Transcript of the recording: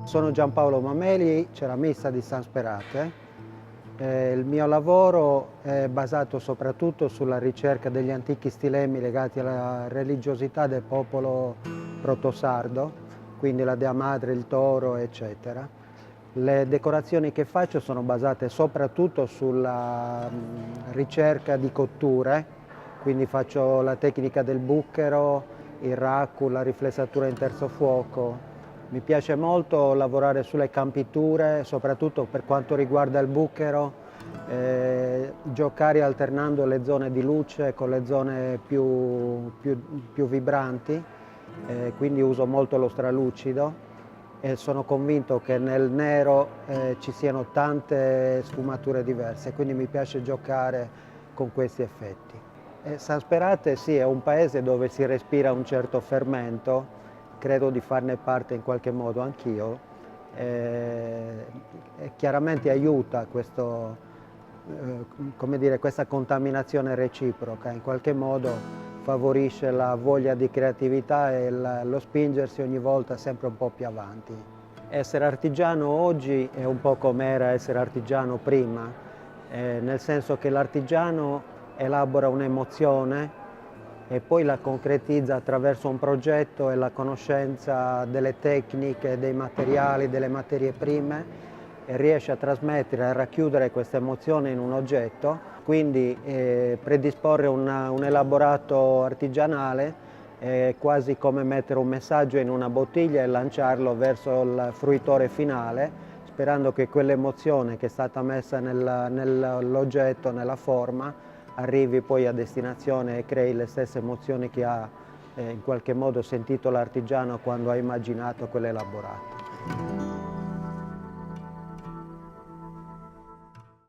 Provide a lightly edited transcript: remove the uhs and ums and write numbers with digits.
Sono Giampaolo Mameli, ceramista di San Sperate. Il mio lavoro è basato soprattutto sulla ricerca degli antichi stilemi legati alla religiosità del popolo protosardo, quindi la Dea Madre, il toro, eccetera. Le decorazioni che faccio sono basate soprattutto sulla ricerca di cotture, quindi faccio la tecnica del bucchero, il raku, la riflessatura in terzo fuoco. Mi piace molto lavorare sulle campiture, soprattutto per quanto riguarda il bucchero, giocare alternando le zone di luce con le zone più vibranti, quindi uso molto lo stralucido e sono convinto che nel nero ci siano tante sfumature diverse, quindi mi piace giocare con questi effetti. San Sperate sì, è un paese dove si respira un certo fermento, credo di farne parte in qualche modo anch'io, e chiaramente aiuta questo, come dire, questa contaminazione reciproca, in qualche modo favorisce la voglia di creatività e lo spingersi ogni volta sempre un po' più avanti. Essere artigiano oggi è un po' come era essere artigiano prima, nel senso che l'artigiano elabora un'emozione e poi la concretizza attraverso un progetto e la conoscenza delle tecniche, dei materiali, delle materie prime e riesce a trasmettere, a racchiudere questa emozione in un oggetto, quindi predisporre un elaborato artigianale è quasi come mettere un messaggio in una bottiglia e lanciarlo verso il fruitore finale, sperando che quell'emozione che è stata messa nell'oggetto, nella forma, arrivi poi a destinazione e crei le stesse emozioni che ha in qualche modo sentito l'artigiano quando ha immaginato quell'elaborato.